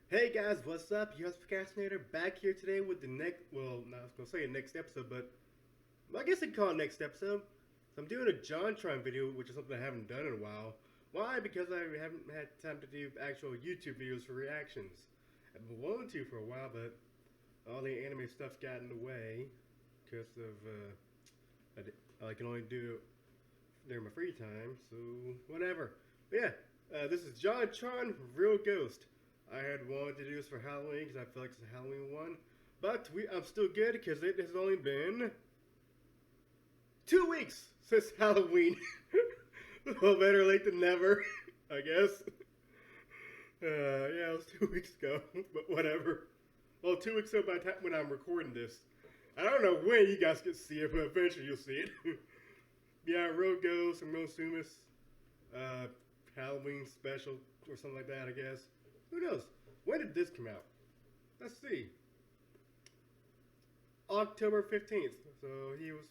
Hey guys, what's up? Your host Procrastinator back here today with the next, well, not I was going to say next episode, but I guess I'd call it next episode. So I'm doing a JonTron video, which is something I haven't done in a while. Why? Because I haven't had time to do actual YouTube videos for reactions. I've been wanting to for a while, but all the anime stuff got in the way because of, I can only do it during my free time, so whatever. But yeah, this is JonTron Real Ghost. I had wanted to do this for Halloween because I feel like it's a Halloween one. But I'm still good because it has only been 2 weeks since Halloween. Well, better late than never, I guess. Yeah, it was 2 weeks ago, but whatever. Well, 2 weeks ago by the time when I'm recording this. I don't know when you guys get to see it, but eventually you'll see it. Yeah, Real Ghost and Real Sumus, Halloween special or something like that, I guess. Who knows? When did this come out? Let's see. October 15th. So he was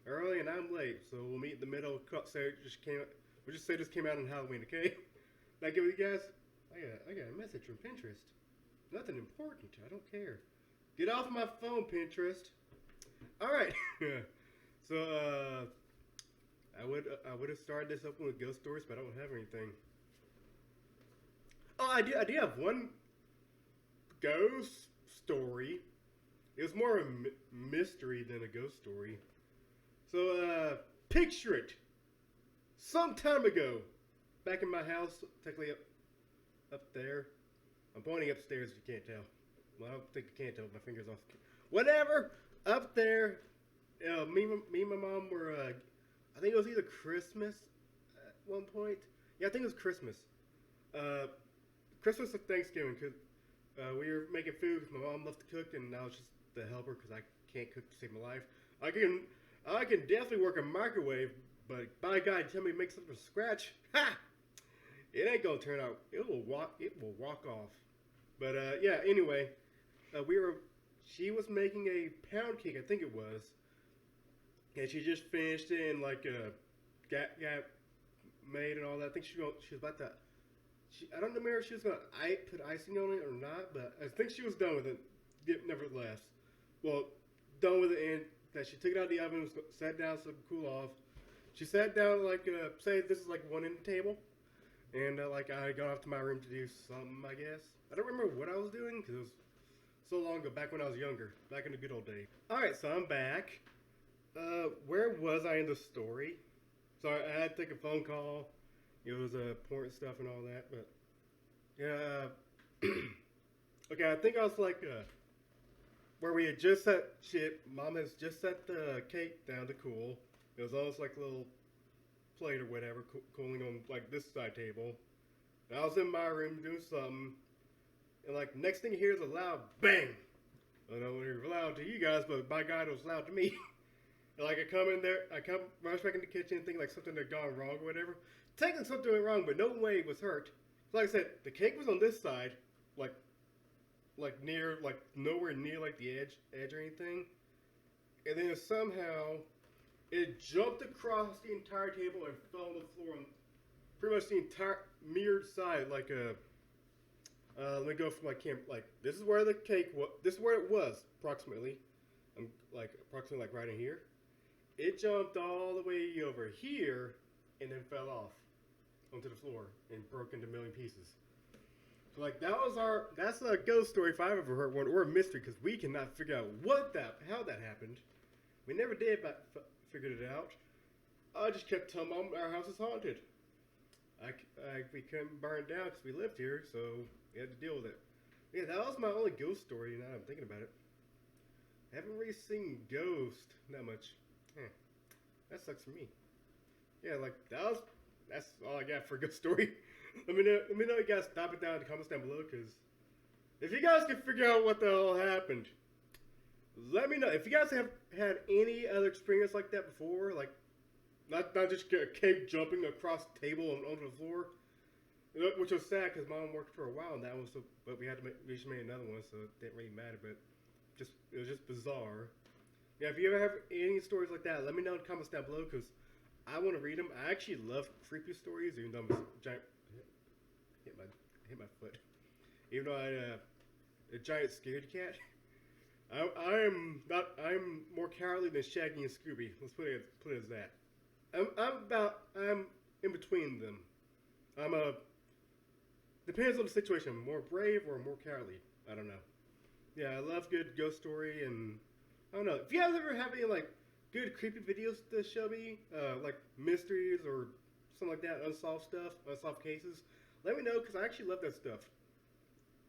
early and I'm late. So we'll meet in the middle. We'll just say this came out on Halloween, okay? Now give you guys. I got a message from Pinterest. Nothing important. I don't care. Get off my phone, Pinterest. All right. So I would have started this up with ghost stories, but I don't have anything. Oh, I do have one ghost story. It was more a mystery than a ghost story. So, picture it. Some time ago, back in my house, technically up there. I'm pointing upstairs if you can't tell. Well, I don't think you can't tell. My finger's off. Whatever. Up there, me and my mom were, I think it was either Christmas at one point. Yeah, I think it was Christmas. Christmas or Thanksgiving, because we were making food because my mom loved to cook, and I was just the helper because I can't cook to save my life. I can definitely work a microwave, but by God, tell me to make something from scratch, ha! It ain't gonna turn out. It will walk off. But yeah. Anyway, she was making a pound cake, I think it was, and she just finished it and got made and all that. I think she was about to. I don't remember if she was going to put icing on it or not, but I think she was done with it, nevertheless. Well, done with it, and that she took it out of the oven, sat down so it could cool off. She sat down, say this is one end table, and I got off to my room to do something, I guess. I don't remember what I was doing, because it was so long ago, back when I was younger, back in the good old days. Alright, so I'm back. Where was I in the story? So I had to take a phone call. It was important stuff and all that, but yeah. Okay, I think I was where we had just set Mom has just set the cake down to cool. It was almost like a little plate or whatever, cooling on this side table. And I was in my room doing something, and next thing you hear is a loud bang. I don't know if it was loud to you guys, but by God, it was loud to me. And I come in there, rush back in the kitchen and think something had gone wrong or whatever. Technically something went wrong, but no way was hurt. So like I said, the cake was on this side, nowhere near the edge or anything. And then somehow it jumped across the entire table and fell on the floor on pretty much the entire mirrored side. Let me go from my camera. This is where the cake was. This is where it was approximately. I'm approximately right in here. It jumped all the way over here and then fell off onto the floor and broke into a million pieces. So that's a ghost story if I've ever heard one, or a mystery, because we cannot figure out how that happened. We never did figured it out. I just kept telling Mom our house is haunted. We couldn't burn it down because we lived here, so we had to deal with it. Yeah, that was my only ghost story now I'm thinking about it. I haven't really seen Ghost that much. That sucks for me. Yeah, that's all I got for a ghost story. Let me know you guys stop it down in the comments down below, because if you guys can figure out what the hell happened, let me know. If you guys have had any other experience like that before, not just a cake jumping across the table and onto the floor, which was sad because Mom worked for a while on that one, but we just made another one, so it didn't really matter. But it was just bizarre. Yeah, if you ever have any stories like that, let me know in the comments down below, because I want to read them. I actually love creepy stories, even though I'm a giant. Hit my foot. even though I had a giant scaredy cat. I'm more cowardly than Shaggy and Scooby. Let's put it as that. I'm in between them. Depends on the situation. I'm more brave or more cowardly. I don't know. Yeah, I love good ghost story, and I don't know. If you guys ever have any like good creepy videos to show me, like mysteries or something like that, unsolved stuff, unsolved cases, let me know, because I actually love that stuff.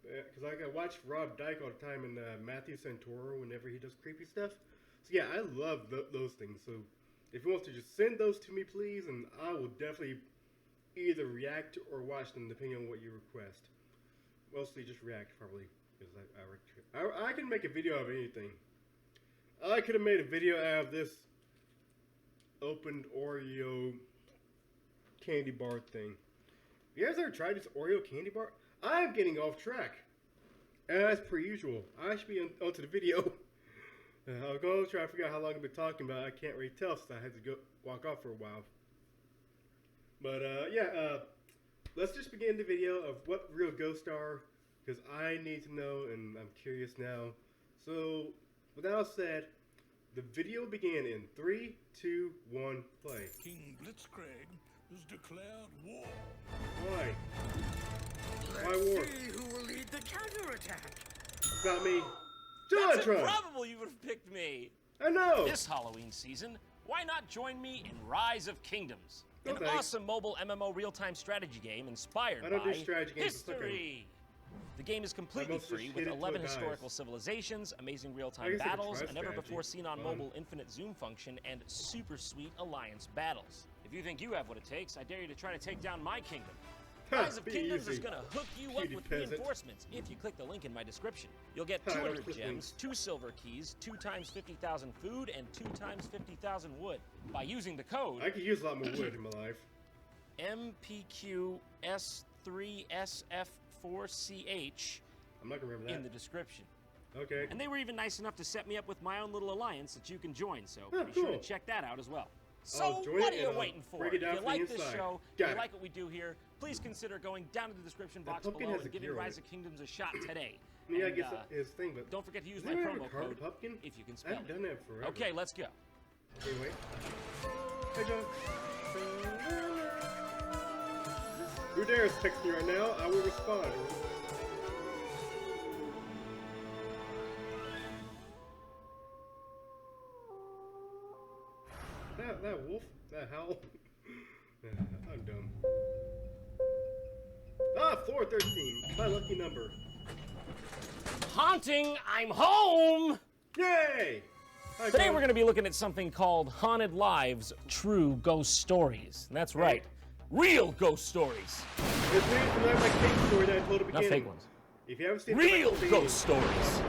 Because I watch Rob Dyke all the time and Matthew Santoro whenever he does creepy stuff. So yeah, I love those things. So if you want to just send those to me, please, and I will definitely either react or watch them depending on what you request. Mostly just react, probably, because I can make a video of anything. I could have made a video out of this opened Oreo candy bar thing. You guys ever tried this Oreo candy bar? I'm getting off track. As per usual, I should be onto the video. I was going to try to figure out how long I've been talking about. I can't really tell, so I had to walk off for a while. But yeah, let's just begin the video of what real ghosts are, because I need to know and I'm curious now. So, with that said, the video began in 3, 2, 1, play. King Blitzkrieg has declared war. Why? Let's Why war? see who will lead the counterattack. It's not me. That's JonTron! improbable you would have picked me. I know! This Halloween season, why not join me in Rise of Kingdoms? No An thanks. awesome mobile MMO real-time strategy game inspired I don't by do strategy games. history. The game is completely mostly free just with hit it till 11 it dies. historical civilizations, amazing I real-time guess I could battles, try a never-before strategy. seen on mobile infinite zoom function, and super sweet alliance battles. If you think you have what it takes, I dare you to try to take down my kingdom. Rise of Be Kingdoms is easy. gonna hook you up Cutie with peasant. reinforcements if you click the link in my description. You'll get I don't 200 click gems, links. 2 silver keys, 2 times 50,000 food, and 2 times 50,000 wood. By using the code I could use a lot more wood in my life. MPQS3SF4CH I'm not gonna remember that. in the description. Okay. And they were even nice enough to set me up with my own little alliance that you can join, so Oh, be sure cool. to check that out as well. So, I'll join what it are you and I'll waiting for? break it If down you from the like this inside. show, Got if you it. like what we do here, please consider going down to the description That box pumpkin below has a and giving gear on Rise it. of Kingdoms a shot today. Yeah, I And, guess his thing, but don't forget to use Does my anyone promo ever carve a code pumpkin? if you can I spell haven't it. done that forever. Okay, let's go. Anyway. Hey, John. Who dares text me right now? I will respond. That wolf? That howl? I'm dumb. Ah, floor 13. My lucky number. Haunting, I'm home! Yay! Hi, Today John. we're going to be looking at something called Haunted Lives, True Ghost Stories. And that's right, real ghost stories. It's me from that cake story that I told at the Not beginning. fake ones. If you haven't seen Real the ghost stories.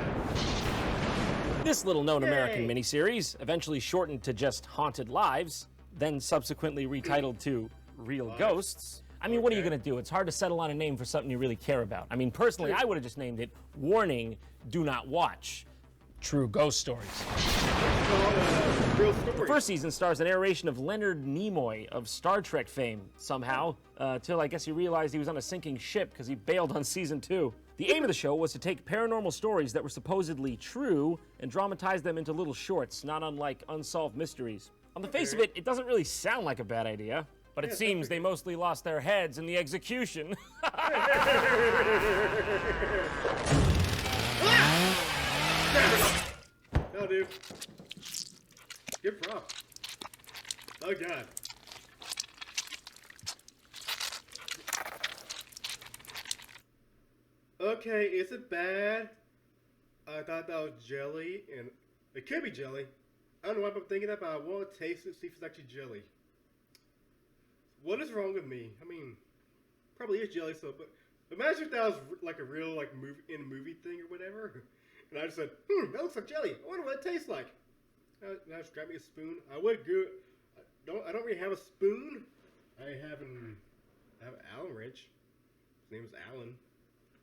This little-known American Yay. miniseries, eventually shortened to just Haunted Lives, then subsequently retitled to Real Ghosts. I mean, what are you Okay. going to do? It's hard to settle on a name for something you really care about. I mean, personally, I would have just named it Warning, Do Not Watch. True Ghost Stories. real story. The first season stars a narration of Leonard Nimoy of Star Trek fame, somehow, till I guess he realized he was on a sinking ship because he bailed on season 2. The aim of the show was to take paranormal stories that were supposedly true and dramatize them into little shorts, not unlike Unsolved Mysteries. On the face of it, it doesn't really sound like a bad idea, but it Yeah, seems they mostly lost their heads in the execution. No, dude. Good prop. Oh, God. Okay, is it bad? I thought that was jelly, and it could be jelly. I don't know why I'm thinking that, but I want to taste it, see if it's actually jelly. What is wrong with me? I mean, probably is jelly, so, but imagine if that was like a real, like, movie thing or whatever. And I just said, that looks like jelly. I wonder what it tastes like. And I just grab me a spoon. I would go, I don't really have a spoon. I have an Allen wrench. His name is Alan.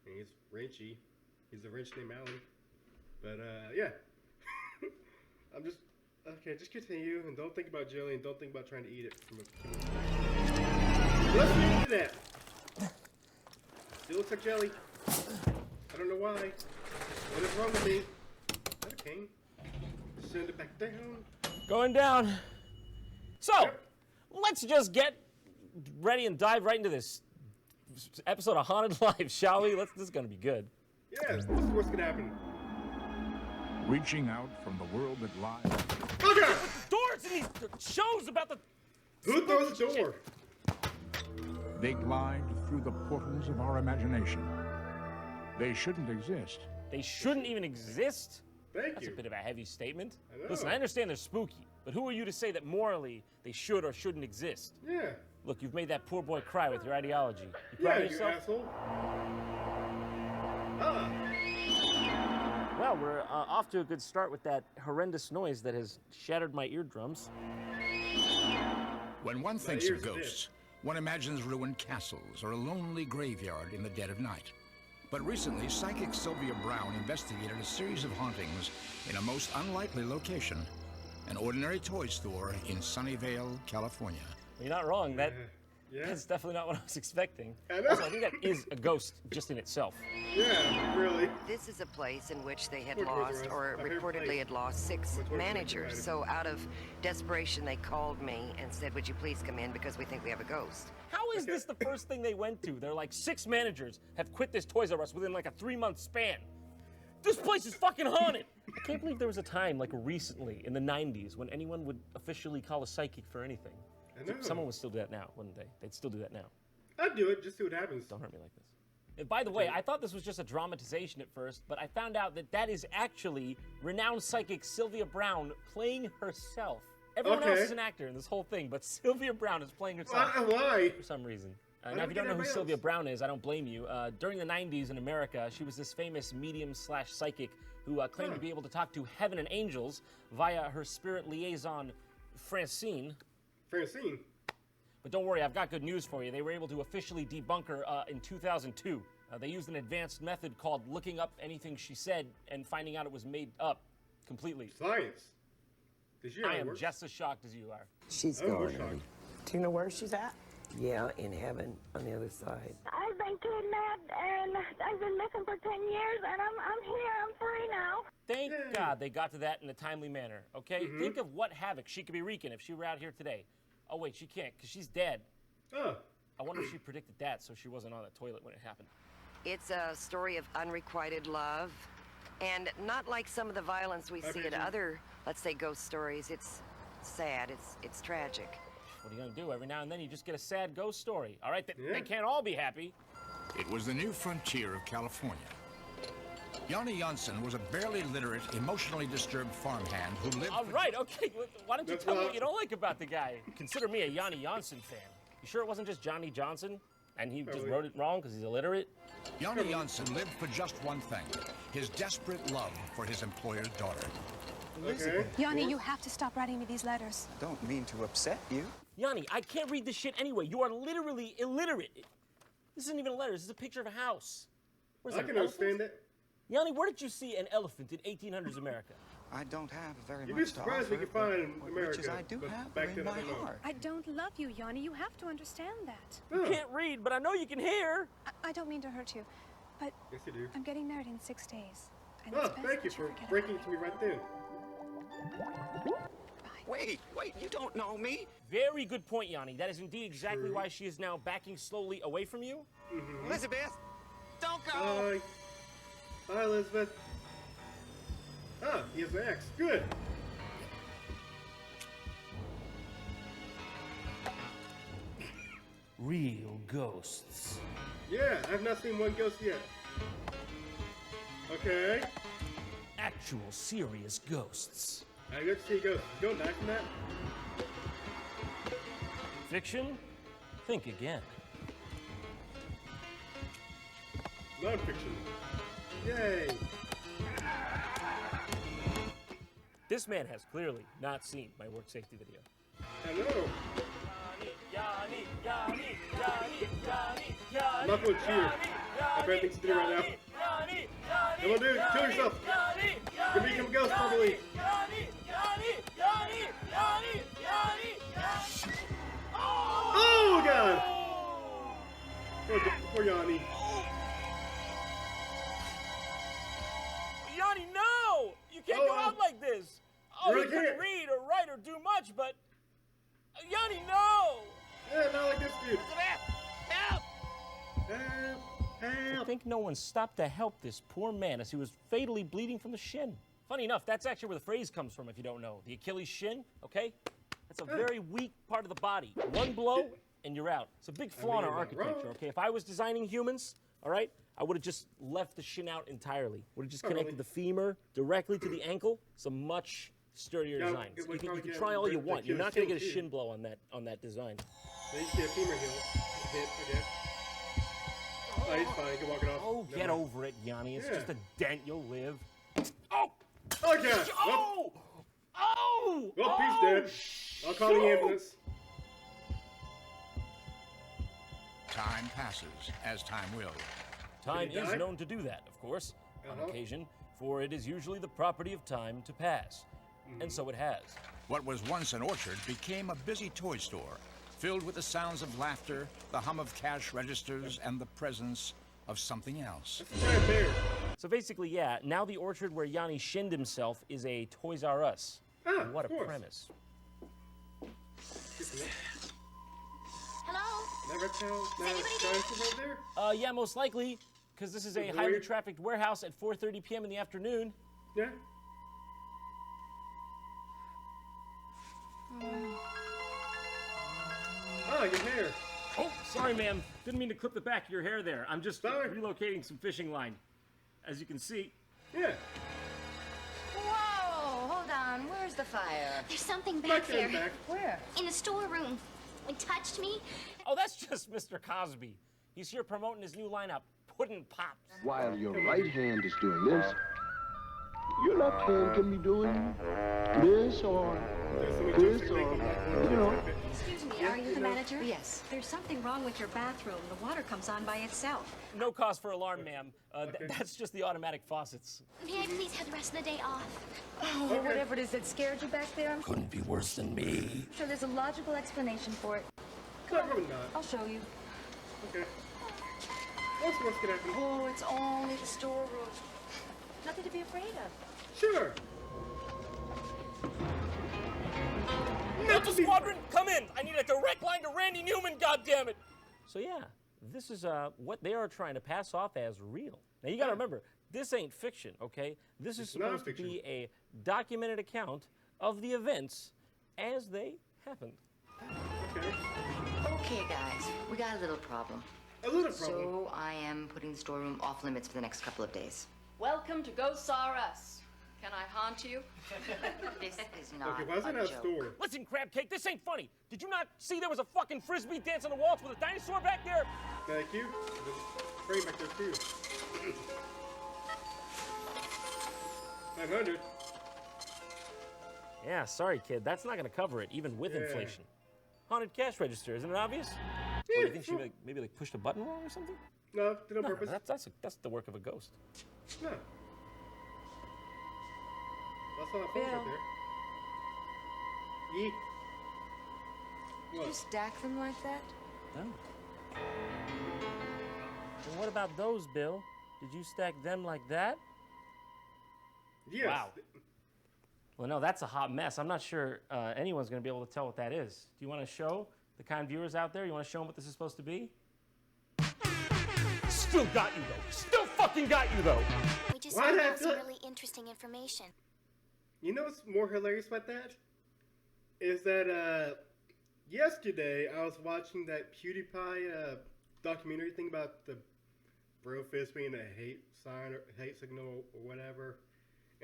And he's wrenchy. He's a wrench named Alan. But, yeah. I'm just, okay, just continue. And don't think about jelly. And don't think about trying to eat it from a Let's get into that. Still looks like jelly. I don't know why. What is wrong with me? Okay. Send it back down. Going down. So, Yep. let's just get ready and dive right into this episode of Haunted Lives, shall we? This is going to be good. Yeah, what's the worst could happen? Reaching out from the world that lies. Okay! Doors in these shows about the... Who throws the door? They glide through the portals of our imagination. They shouldn't exist. They shouldn't even exist? Thank That's you. a bit of a heavy statement. I know. Listen, I understand they're spooky, but who are you to say that morally they should or shouldn't exist? Yeah. Look, you've made that poor boy cry with your ideology. You Yeah, proud of you yourself? asshole. Ah. Well, we're off to a good start with that horrendous noise that has shattered my eardrums. When one thinks ears of are dead. ghosts, one imagines ruined castles or a lonely graveyard in the dead of night. But recently, psychic Sylvia Brown investigated a series of hauntings in a most unlikely location, an ordinary toy store in Sunnyvale, California. You're not wrong. Yeah. That's definitely not what I was expecting. I know. Also, I think that is a ghost just in itself. Yeah, really. This is a place in which they had Poor Toys lost, R Us. or My favorite reportedly place. had lost, 6 My toy managers. collection So out of desperation, they called me and said, would you please come in because we think we have a ghost. How is this the first thing they went to? They're like, 6 managers have quit this Toys R Us within like a 3-month span. This place is fucking haunted. I can't believe there was a time like recently in the 90s when anyone would officially call a psychic for anything. I know. Someone would still do that now, wouldn't they? They'd still do that now. I'd do it, just see what happens. Don't hurt me like this. And by the way, I thought this was just a dramatization at first, but I found out that that is actually renowned psychic Sylvia Brown playing herself. Everyone else Okay. is an actor in this whole thing, but Sylvia Brown is playing herself Why? for some reason. Why Now, don't if we you don't get know who everybody Sylvia else? Brown is, I don't blame you. During the 90s in America, she was this famous medium/psychic who claimed to be able to talk to heaven and angels via her spirit liaison, Francine. Francine. But don't worry, I've got good news for you. They were able to officially debunk her in 2002. They used an advanced method called looking up anything she said and finding out it was made up completely. Science. Did you I am just as shocked as you are. She's I'm more gone. shocked. Do you know where she's at? Yeah, in heaven on the other side. I've been kidnapped and I've been missing for 10 years and I'm here, I'm free now. Thank Yay. God they got to that in a timely manner, okay? Think of what havoc she could be wreaking if she were out here today. Oh, wait, she can't, because she's dead. Oh. I wonder if she predicted that so she wasn't on the toilet when it happened. It's a story of unrequited love, and not like some of the violence we see in other, let's say, ghost stories. It's sad, it's tragic. What are you going to do? Every now and then you just get a sad ghost story. All right, Yeah. they can't all be happy. It was the new frontier of California. Yanni Janssen was a barely literate, emotionally disturbed farmhand who lived... All right, okay. Why don't you That's tell me why- what you don't like about the guy? Consider me a Yanni Janssen fan. You sure it wasn't just Johnny Johnson? And he just Probably. wrote it wrong because he's illiterate? Yanni Janssen lived for just one thing, his desperate love for his employer's daughter. Okay. Yanni, you have to stop writing me these letters. Don't mean to upset you. Yanni, I can't read this shit anyway. You are literally illiterate. This isn't even a letter. This is a picture of a house. What is I that, can an elephant? understand that. Yanni, where did you see an elephant in 1800s America? I don't have very You'd be much to surprised offer, we could find in but America, riches I do but have back are in then I my don't know. heart. I don't love you, Yanni. You have to understand that. Oh. You can't read, but I know you can hear. I don't mean to hurt you, but Yes, you do. I'm getting married in 6 days. And Oh, it's best thank you that for forget breaking about to me right then. Wait, you don't know me? Very good point, Yanni. That is indeed exactly why she is now backing slowly away from you. Elizabeth, don't go! Bye. Bye, Elizabeth. Ah, he has an axe. Good. Real ghosts. Yeah, I've not seen one ghost yet. Okay. Actual serious ghosts. I got to see a ghost. You don't die from that? Fiction? Think again. Non-fiction. Yay. This man has clearly not seen my work safety video. I know. Yanni, Yanni, Yanni, Yanni, Yanni, I'm not going to cheer. I bet things to do right now. Come on, dude. Kill yourself. You're become a ghost, probably. Oh, God. Poor Yanni. couldn't read or write or do much, but Yanni, no! Yeah, not like this dude. Help! Help! I think no one stopped to help this poor man as he was fatally bleeding from the shin. Funny enough, that's actually where the phrase comes from, if you don't know. The Achilles shin, okay? That's a very weak part of the body. One blow, and you're out. It's a big flaw in our architecture, okay? If I was designing humans, all right, I would have just left the shin out entirely. Would have just connected the femur directly to the ankle. It's a much sturdier design. You can try all you want. You're not going to get a shin blow on that design. They used to get a femur hit, I guess. Oh, he's fine. He can walk it off. Oh, get over it, Yanni. It's just a dent. You'll live. Oh! Oh, God! Oh! Oh! Well, he's dead. I'll call the ambulance. Time passes, as time will. Time Did he is die? known to do that, of course, on occasion, for it is usually the property of time to pass. And so it has. What was once an orchard became a busy toy store, filled with the sounds of laughter, the hum of cash registers, and the presence of something else. Giant bear. So basically, yeah, now the orchard where Yanni shinned himself is a Toys R Us. Ah, What a of course. premise. Hello? Never tell. Over there? Yeah, most likely, because this is a highly trafficked warehouse at 4:30 p.m. in the afternoon. Yeah. Oh, your hair. Oh, sorry, ma'am. Didn't mean to clip the back of your hair there. I'm just Sorry. relocating some fishing line. As you can see. Yeah. Whoa, hold on. Where's the fire? There's something Back back there, there. back. Where? In the storeroom. It touched me. Oh, that's just Mr. Cosby. He's here promoting his new lineup, Puddin' Pops. While your right hand is doing this, your left hand can be doing this or this or, you know. Excuse me, are you the manager? Yes. There's something wrong with your bathroom. The water comes on by itself. No cause for alarm, ma'am. That's just the automatic faucets. May I please have the rest of the day off? Oh, whatever it is that scared you back there. Couldn't be worse than me. I'm sure there's a logical explanation for it. Probably not. I'll show you. Okay. What's gonna happen? Oh, it's only the storeroom. Nothing to be afraid of. Sure. Delta Squadron, come in! I need a direct line to Randy Newman, goddammit! So yeah, this is what they are trying to pass off as real. Now you gotta remember, this ain't fiction, okay? This is supposed to be a documented account of the events as they happened. Okay. Okay, guys, we got a little problem. A little problem. So I am putting the storeroom off limits for the next couple of days. Welcome to Ghosts R Us. Can I haunt you? This is not Okay, why is it a a joke. store? Listen, Crab Cake, this ain't funny. Did you not see there was a fucking frisbee dance on the walls with a dinosaur back there? Thank you. There's a frame back there too. 500. Yeah, sorry, kid. That's not gonna cover it, even with inflation. Haunted cash register, isn't it obvious? Or do you think she maybe like pushed a button wrong or something? No, did on No, purpose. that's the work of a ghost. No. That's not a phone right there. Yeet. Did you What? stack them like that? No. And what about those, Bill? Did you stack them like that? Yes. Wow. Well, no, that's a hot mess. I'm not sure anyone's going to be able to tell what that is. Do you want to show the kind viewers out there? You want to show them what this is supposed to be? Still got you, though. Still fucking got you, though. We just Why found did I out some do it? really interesting information. You know what's more hilarious about that? Is that yesterday I was watching that PewDiePie documentary thing about the bro fist being a hate sign or hate signal or whatever,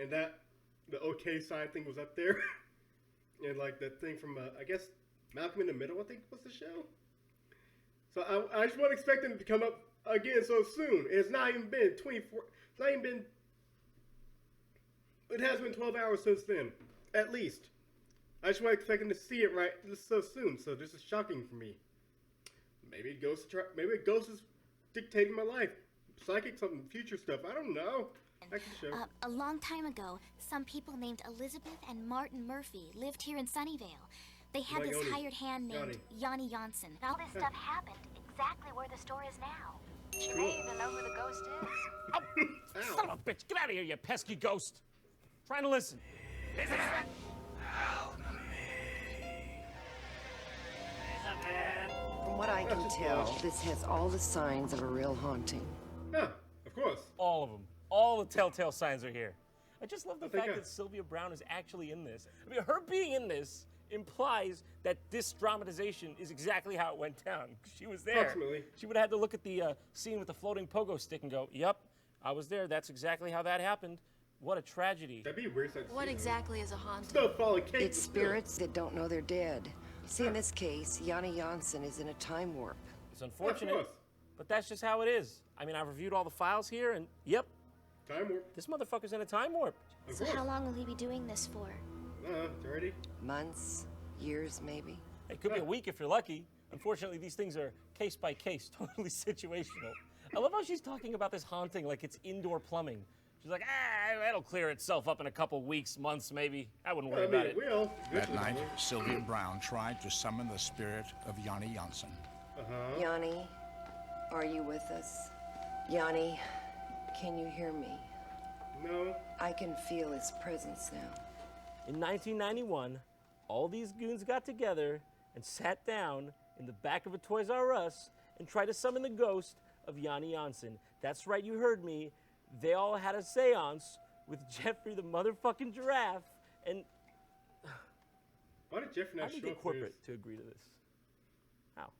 and that the OK sign thing was up there, and like that thing from I guess Malcolm in the Middle I think was the show. So I just wasn't expecting it to come up again so soon. It's not even been 24. It's not even been. It has been 12 hours since then, at least. I just wasn't expecting to see it right so soon, so this is shocking for me. Maybe Ghost is dictating my life. Psychic something, future stuff, I don't know. I can show. A long time ago, some people named Elizabeth and Martin Murphy lived here in Sunnyvale. They had Like this Yoni. hired hand named Yanni Janssen. And all this stuff happened exactly where the store is now. She may even know who the ghost is. Son of a bitch, get out of here, you pesky ghost. Trying to listen. From what I can tell, this has all the signs of a real haunting. Yeah, of course. All of them. All the telltale signs are here. I just love the fact that Sylvia Brown is actually in this. I mean, her being in this implies that this dramatization is exactly how it went down. She was there. Approximately. She would have had to look at the scene with the floating pogo stick and go, yep, I was there. That's exactly how that happened. What a tragedy. That'd be weird. What exactly is a haunting? Still falling cake. It's spirits that don't know they're dead. See, in this case, Yanni Janssen is in a time warp. It's unfortunate, but that's just how it is. I mean, I've reviewed all the files here, and yep. Time warp. This motherfucker's in a time warp. So how long will he be doing this for? Already? Months, years, maybe. It could be a week if you're lucky. Unfortunately, these things are case by case, totally situational. I love how she's talking about this haunting like it's indoor plumbing. She's like, that'll clear itself up in a couple weeks, months, maybe. I wouldn't worry about it. That night, Sylvia Brown tried to summon the spirit of Yanni Janssen. Yanni, are you with us? Yanni, can you hear me? No. I can feel his presence now. In 1991, all these goons got together and sat down in the back of a Toys R Us and tried to summon the ghost of Yanni Janssen. That's right, you heard me. They all had a seance with Jeffrey the motherfucking giraffe, and why did Jeffrey not show up? I need show to get corporate to agree to this. How?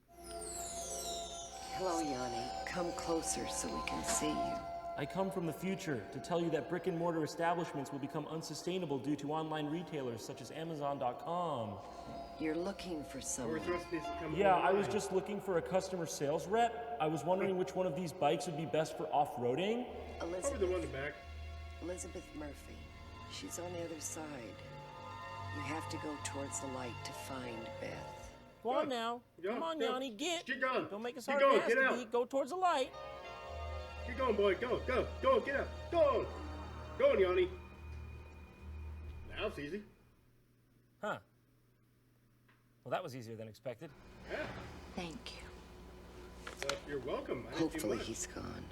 Hello, Yanni. Come closer so we can see you. I come from the future to tell you that brick and mortar establishments will become unsustainable due to online retailers such as Amazon.com. You're looking for someone. Yeah, I was just looking for a customer sales rep. I was wondering which one of these bikes would be best for off-roading. Probably the one in the back. Elizabeth Murphy. She's on the other side. You have to go towards the light to find Beth. Go on now. Come on, Yanni, get. Get going. Don't make us Get hard going, to ask get to out. be. Go towards the light. Get going, boy. Go, get out. Go. Go on, Yanni. Now it's easy. Huh. Well, that was easier than expected. Yeah. Thank you. You're welcome. Hopefully he's gone.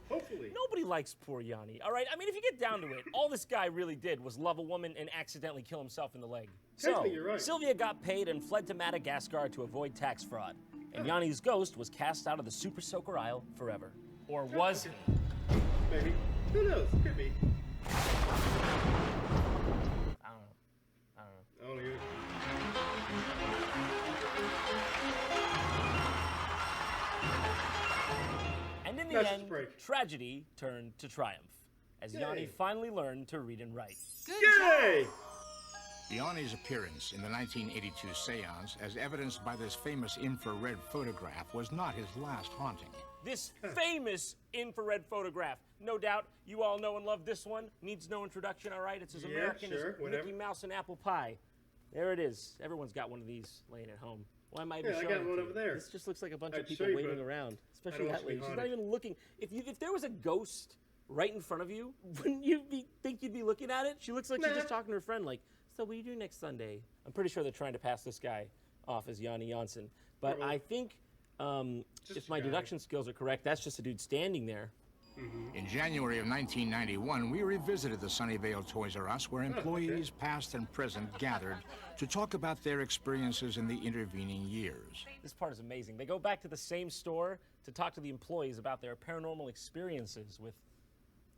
Hopefully. Nobody likes poor Yanni, all right? I mean, if you get down to it, all this guy really did was love a woman and accidentally kill himself in the leg. So, you're right. Sylvia got paid and fled to Madagascar to avoid tax fraud. And Yanni's ghost was cast out of the Super Soaker Isle forever. Or was he? Maybe. Who knows? Could be. I don't know. Oh, yeah. And in the end, tragedy turned to triumph, as Yanni finally learned to read and write. Yay! Yanni's appearance in the 1982 seance, as evidenced by this famous infrared photograph, was not his last haunting. This famous infrared photograph. No doubt you all know and love this one. Needs no introduction, all right? It's as American as Mickey Mouse and apple pie. There it is. Everyone's got one of these laying at home. Why am I even showing I got one over there. This just looks like a bunch of people waiting around, especially that lady. She's not even looking. If there was a ghost right in front of you, wouldn't you think you'd be looking at it? She looks like she's just talking to her friend, like, so what do you do next Sunday? I'm pretty sure they're trying to pass this guy off as Yanni Janssen. But I think if my deduction skills are correct, that's just a dude standing there. In January of 1991, we revisited the Sunnyvale Toys R Us, where employees past and present gathered to talk about their experiences in the intervening years. This part is amazing. They go back to the same store to talk to the employees about their paranormal experiences with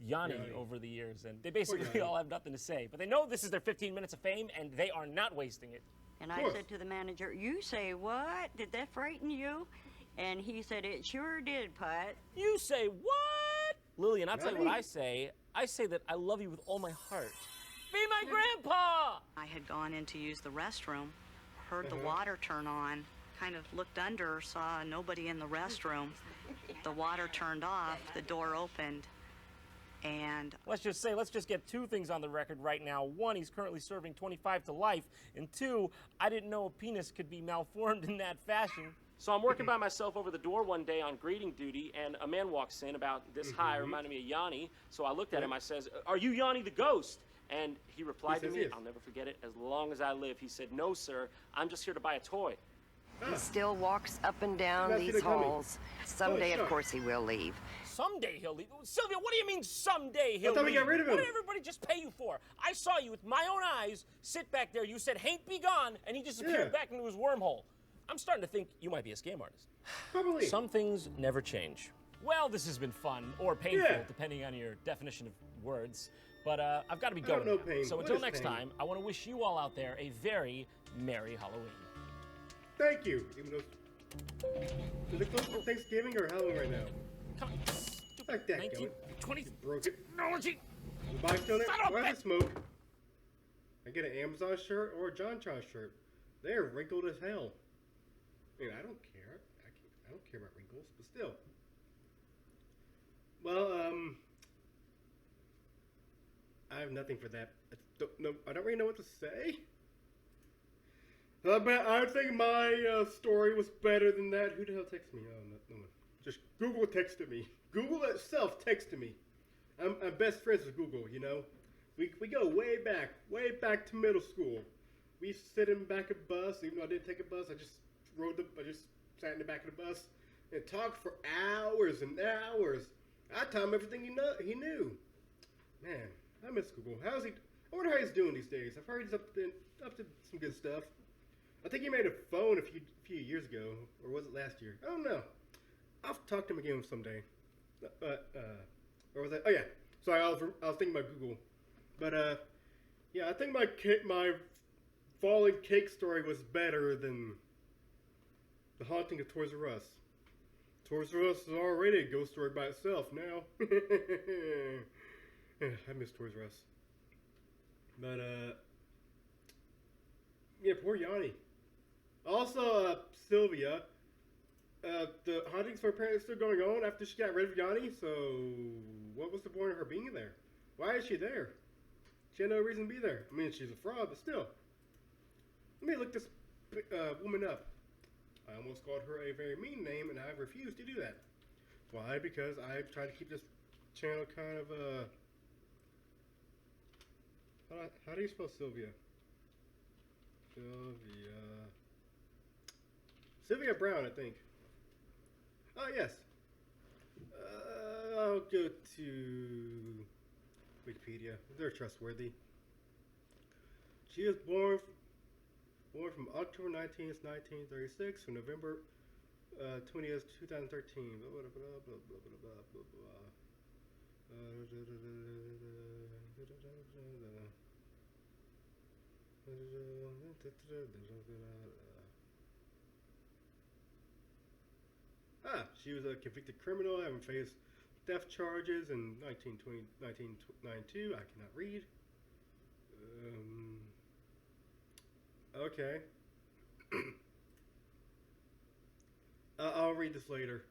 Yanni over the years, and they basically all have nothing to say. But they know this is their 15 minutes of fame, and they are not wasting it. And I said to the manager, "You say what? Did that frighten you?" And he said, "It sure did, Pat." You say what? Lillian, I'll tell you what I say. I say that I love you with all my heart. Be my grandpa! I had gone in to use the restroom, heard the water turn on, kind of looked under, saw nobody in the restroom. The water turned off, the door opened, and... Let's just get two things on the record right now. One, he's currently serving 25 to life, and two, I didn't know a penis could be malformed in that fashion. So I'm working by myself over the door one day on greeting duty, and a man walks in about this high, reminding me of Yanni. So I looked at him, I says, "Are you Yanni the ghost?" And he replied to me, I'll never forget it, as long as I live. He said, "No, sir, I'm just here to buy a toy." He still walks up and down these halls. Someday, of course, he will leave. Someday he'll leave? Sylvia, what do you mean someday he'll leave? I thought we got rid of him. What did everybody just pay you for? I saw you with my own eyes sit back there. You said, "Hain't be gone," and he disappeared back into his wormhole. I'm starting to think you might be a scam artist. Probably. Some things never change. Well, this has been fun, or painful, depending on your definition of words. But I've got to be going now. pain. So What until is next pain? time, I want to wish you all out there a very Merry Halloween. Thank you. Even though... Is it close to Thanksgiving or Halloween right now? Come on. Like that, 1920. You broke it. Technology. The box still there? Son of a Why is it smoke? I get an Amazon shirt or a JonTron shirt. They're wrinkled as hell. I mean, I don't care. I don't care about wrinkles, but still. Well, I have nothing for that. I don't really know what to say. I think my story was better than that. Who the hell texted me? Oh, no one. Just Google texted me. Google itself texted me. I'm best friends with Google, you know. We go way back to middle school. We sit in the back of the bus. Even though I didn't take a bus, I just sat in the back of the bus and talked for hours and hours. I taught him everything he knew. Man, I miss Google. How's he? I wonder how he's doing these days. I've heard he's up to some good stuff. I think he made a phone a few years ago, or was it last year? I don't know. I'll talk to him again someday. Or was that? Oh yeah. Sorry, I was thinking about Google. But yeah, I think my falling cake story was better than the haunting of Toys R Us. Toys R Us is already a ghost story by itself now. I miss Toys R Us. But yeah, poor Yanni. Also, Sylvia. The hauntings for apparently still going on after she got rid of Yanni, so what was the point of her being there? Why is she there? She had no reason to be there. I mean, she's a fraud, but still. Let me look this woman up. I almost called her a very mean name, and I refused to do that. Why? Because I try to keep this channel kind of, how do you spell Sylvia? Sylvia Brown, I think. Oh, yes. I'll go to Wikipedia. They're trustworthy. She was born from October 19th, 1936 to November 20th, 2013. Blah, blah, blah, blah, blah, blah, blah, blah. She was a convicted criminal, having faced theft charges in 1992. I cannot read. Okay. I'll read this later.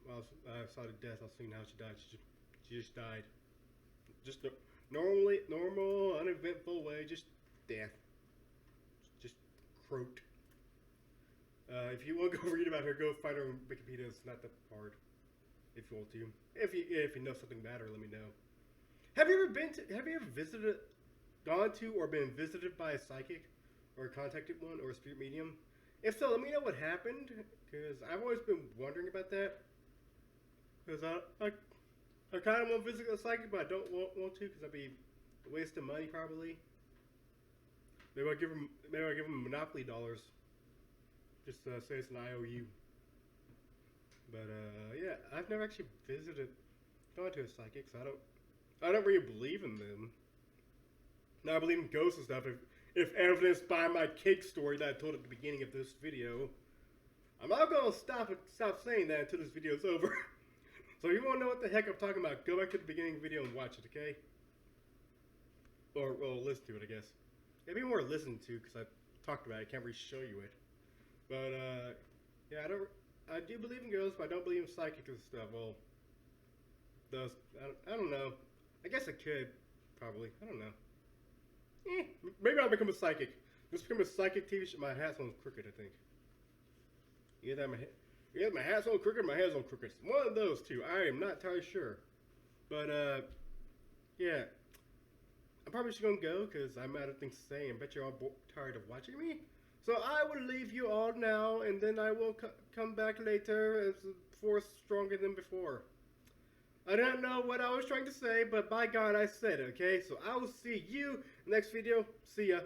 I saw the death. I've seen how she died. She just died. Just normal, uneventful way. Just death. Just croaked. If you want to go read about her, go find her on Wikipedia. It's not that hard. If you want to. If you know something about her, let me know. Have you ever gone to or been visited by a psychic, or contacted one, or a spirit medium? If so, let me know what happened, because I've always been wondering about that. Because I kind of want to visit a psychic, but I don't want to, because that'd be a waste of money probably. Maybe I'll give them Monopoly dollars. Just say it's an IOU. But yeah, I've never actually gone to a psychic, so I don't really believe in them. Now I believe in ghosts and stuff. If evidenced by my cake story that I told at the beginning of this video, I'm not gonna stop saying that until this video's over. So if you want to know what the heck I'm talking about, go back to the beginning of the video and watch it, okay? Or listen to it, I guess. It'd be more listen to, because I talked about it. I can't really show you it. But yeah, I do believe in ghosts, but I don't believe in psychics and stuff. Well, I don't know. I guess I could, probably. I don't know. Maybe I'll become a psychic. Just become a psychic TV show. My hat's on crooked, I think. Either my hat's on crooked or my head's on crooked. One of those two. I am not entirely sure. But, yeah. I'm probably just going to go because I'm out of things to say and bet you're all tired of watching me. So I will leave you all now, and then I will come back later as a force stronger than before. I don't know what I was trying to say, but by God, I said it, okay? So I will see you in the next video. See ya.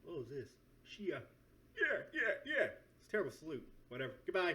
What was this? Shia. Yeah. It's a terrible salute. Whatever. Goodbye.